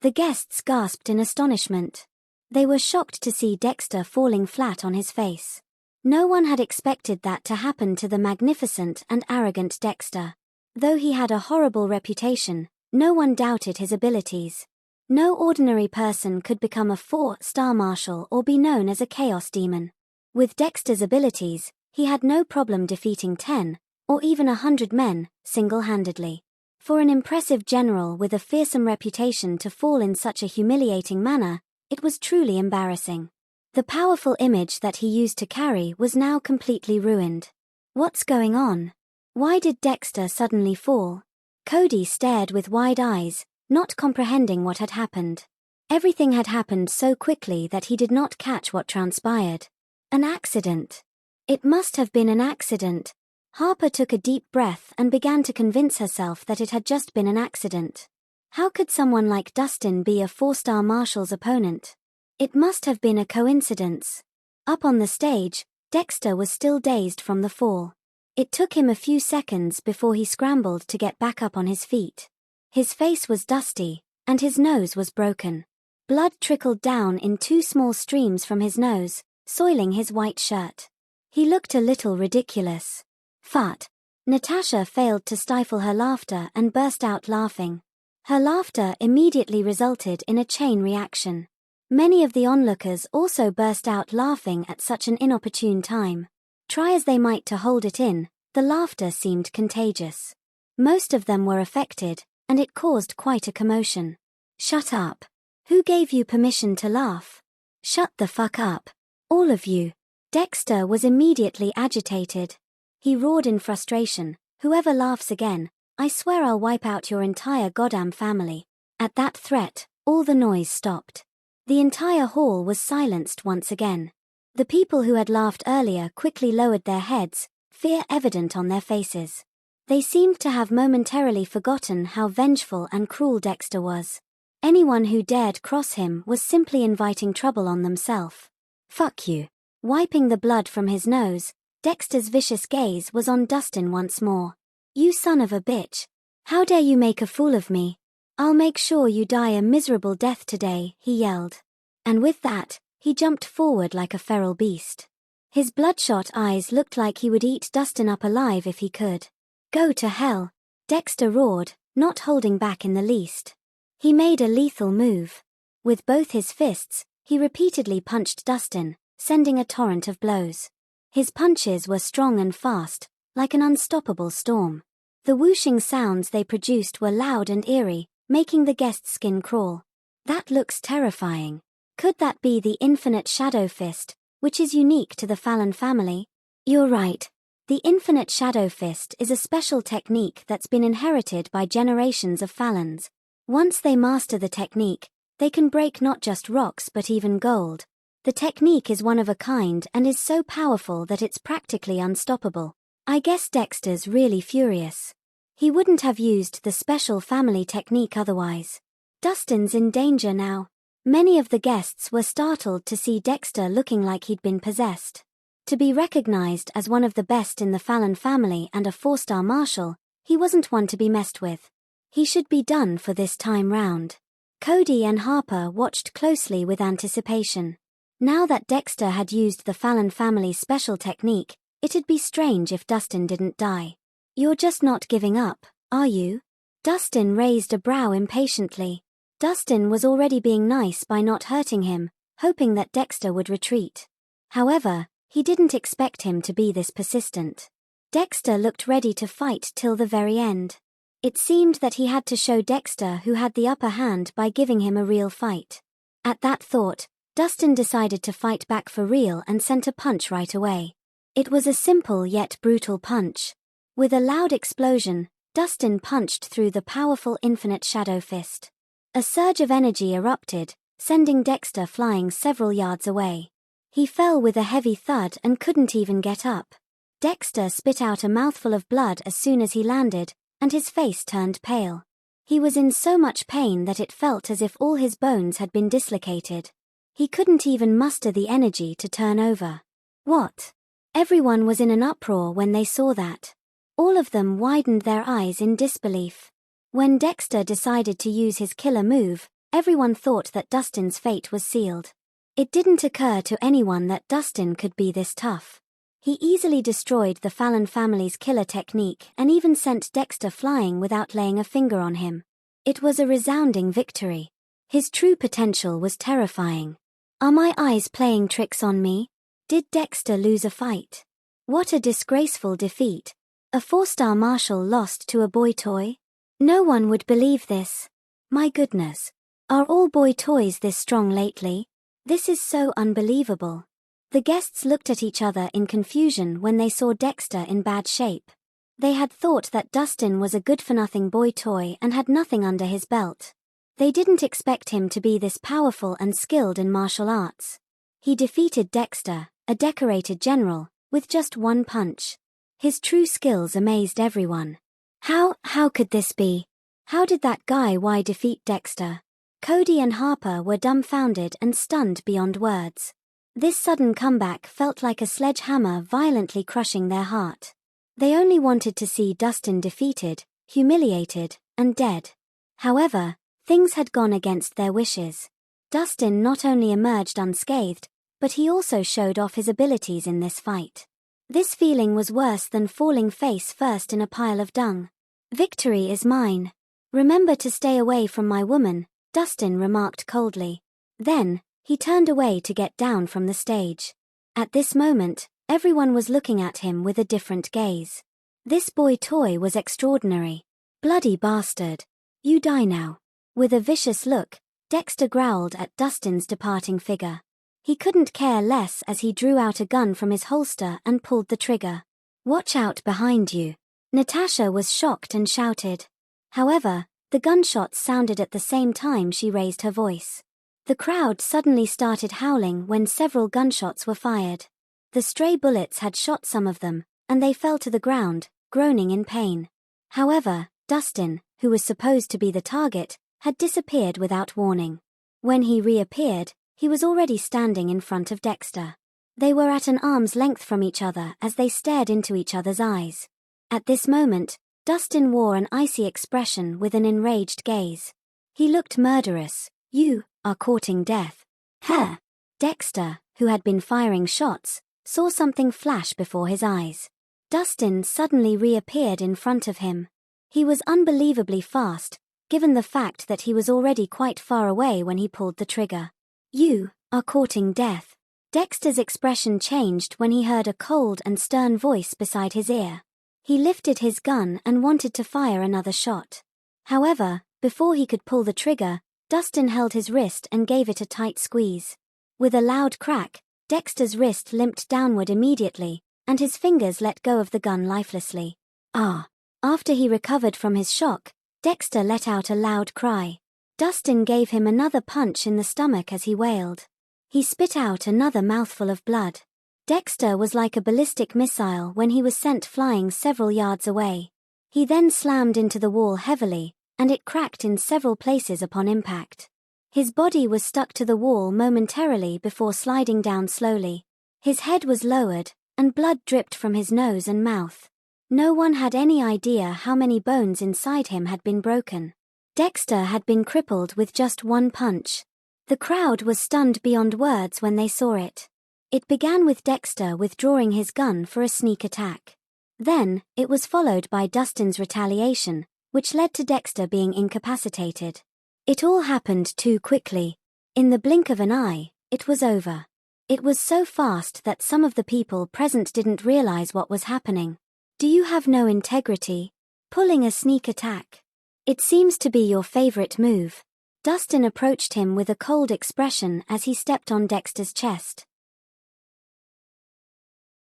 The guests gasped in astonishment. They were shocked to see Dexter falling flat on his face. No one had expected that to happen to the magnificent and arrogant Dexter. Though he had a horrible reputation, no one doubted his abilities. No ordinary person could become a 4-star marshal or be known as a chaos demon. With Dexter's abilities, he had no problem defeating 10, or even 100 men, single-handedly. For an impressive general with a fearsome reputation to fall in such a humiliating manner, it was truly embarrassing. The powerful image that he used to carry was now completely ruined. What's going on? Why did Dexter suddenly fall? Cody stared with wide eyes, not comprehending what had happened. Everything had happened so quickly that he did not catch what transpired. An accident. It must have been an accident. Harper took a deep breath and began to convince herself that it had just been an accident. How could someone like Dustin be a 4-star marshal's opponent? It must have been a coincidence. Up on the stage, Dexter was still dazed from the fall. It took him a few seconds before he scrambled to get back up on his feet. His face was dusty, and his nose was broken. Blood trickled down in 2 small streams from his nose, soiling his white shirt. He looked a little ridiculous. Fart. Natasha failed to stifle her laughter and burst out laughing. Her laughter immediately resulted in a chain reaction. Many of the onlookers also burst out laughing at such an inopportune time. Try as they might to hold it in, the laughter seemed contagious. Most of them were affected, and it caused quite a commotion. Shut up. Who gave you permission to laugh? Shut the fuck up. All of you. Dexter was immediately agitated. He roared in frustration, "Whoever laughs again, I swear I'll wipe out your entire goddamn family." At that threat, all the noise stopped. The entire hall was silenced once again. The people who had laughed earlier quickly lowered their heads, fear evident on their faces. They seemed to have momentarily forgotten how vengeful and cruel Dexter was. Anyone who dared cross him was simply inviting trouble on themselves. Fuck you. Wiping the blood from his nose, Dexter's vicious gaze was on Dustin once more. You son of a bitch. How dare you make a fool of me? I'll make sure you die a miserable death today, he yelled. And with that, he jumped forward like a feral beast. His bloodshot eyes looked like he would eat Dustin up alive if he could. Go to hell, Dexter roared, not holding back in the least. He made a lethal move. With both his fists, he repeatedly punched Dustin, sending a torrent of blows. His punches were strong and fast, like an unstoppable storm. The whooshing sounds they produced were loud and eerie, making the guest's skin crawl. That looks terrifying. Could that be the Infinite Shadow Fist, which is unique to the Fallon family? You're right. The Infinite Shadow Fist is a special technique that's been inherited by generations of Fallons. Once they master the technique, they can break not just rocks but even gold. The technique is one of a kind and is so powerful that it's practically unstoppable. I guess Dexter's really furious. He wouldn't have used the special family technique otherwise. Dustin's in danger now. Many of the guests were startled to see Dexter looking like he'd been possessed. To be recognized as one of the best in the Fallon family and a 4-star marshal, he wasn't one to be messed with. He should be done for this time round. Cody and Harper watched closely with anticipation. Now that Dexter had used the Fallon family's special technique, it'd be strange if Dustin didn't die. You're just not giving up, are you? Dustin raised a brow impatiently. Dustin was already being nice by not hurting him, hoping that Dexter would retreat. However, he didn't expect him to be this persistent. Dexter looked ready to fight till the very end. It seemed that he had to show Dexter who had the upper hand by giving him a real fight. At that thought, Dustin decided to fight back for real and sent a punch right away. It was a simple yet brutal punch. With a loud explosion, Dustin punched through the powerful Infinite Shadow Fist. A surge of energy erupted, sending Dexter flying several yards away. He fell with a heavy thud and couldn't even get up. Dexter spit out a mouthful of blood as soon as he landed, and his face turned pale. He was in so much pain that it felt as if all his bones had been dislocated. He couldn't even muster the energy to turn over. What? Everyone was in an uproar when they saw that. All of them widened their eyes in disbelief. When Dexter decided to use his killer move, everyone thought that Dustin's fate was sealed. It didn't occur to anyone that Dustin could be this tough. He easily destroyed the Fallon family's killer technique and even sent Dexter flying without laying a finger on him. It was a resounding victory. His true potential was terrifying. Are my eyes playing tricks on me? Did Dexter lose a fight? What a disgraceful defeat. A 4-star marshal lost to a boy toy? No one would believe this. My goodness. Are all boy toys this strong lately? This is so unbelievable. The guests looked at each other in confusion when they saw Dexter in bad shape. They had thought that Dustin was a good-for-nothing boy toy and had nothing under his belt. They didn't expect him to be this powerful and skilled in martial arts. He defeated Dexter, a decorated general, with just one punch. His true skills amazed everyone. How could this be? How did that guy defeat Dexter? Cody and Harper were dumbfounded and stunned beyond words. This sudden comeback felt like a sledgehammer violently crushing their heart. They only wanted to see Dustin defeated, humiliated, and dead. However, things had gone against their wishes. Dustin not only emerged unscathed, but he also showed off his abilities in this fight. This feeling was worse than falling face first in a pile of dung. Victory is mine. Remember to stay away from my woman, Dustin remarked coldly. Then, he turned away to get down from the stage. At this moment, everyone was looking at him with a different gaze. This boy toy was extraordinary. Bloody bastard. You die now. With a vicious look, Dexter growled at Dustin's departing figure. He couldn't care less as he drew out a gun from his holster and pulled the trigger. Watch out behind you. Natasha was shocked and shouted. However, the gunshots sounded at the same time she raised her voice. The crowd suddenly started howling when several gunshots were fired. The stray bullets had shot some of them, and they fell to the ground, groaning in pain. However, Dustin, who was supposed to be the target, had disappeared without warning. When he reappeared, he was already standing in front of Dexter. They were at an arm's length from each other as they stared into each other's eyes. At this moment, Dustin wore an icy expression with an enraged gaze. He looked murderous. You are courting death. Huh? Dexter, who had been firing shots, saw something flash before his eyes. Dustin suddenly reappeared in front of him. He was unbelievably fast, given the fact that he was already quite far away when he pulled the trigger. You are courting death. Dexter's expression changed when he heard a cold and stern voice beside his ear. He lifted his gun and wanted to fire another shot. However, before he could pull the trigger, Dustin held his wrist and gave it a tight squeeze. With a loud crack, Dexter's wrist limped downward immediately, and his fingers let go of the gun lifelessly. Ah! After he recovered from his shock, Dexter let out a loud cry. Dustin gave him another punch in the stomach as he wailed. He spit out another mouthful of blood. Dexter was like a ballistic missile when he was sent flying several yards away. He then slammed into the wall heavily, and it cracked in several places upon impact. His body was stuck to the wall momentarily before sliding down slowly. His head was lowered, and blood dripped from his nose and mouth. No one had any idea how many bones inside him had been broken. Dexter had been crippled with just one punch. The crowd was stunned beyond words when they saw it. It began with Dexter withdrawing his gun for a sneak attack. Then, it was followed by Dustin's retaliation, which led to Dexter being incapacitated. It all happened too quickly. In the blink of an eye, it was over. It was so fast that some of the people present didn't realize what was happening. Do you have no integrity? Pulling a sneak attack. It seems to be your favorite move. Dustin approached him with a cold expression as he stepped on Dexter's chest.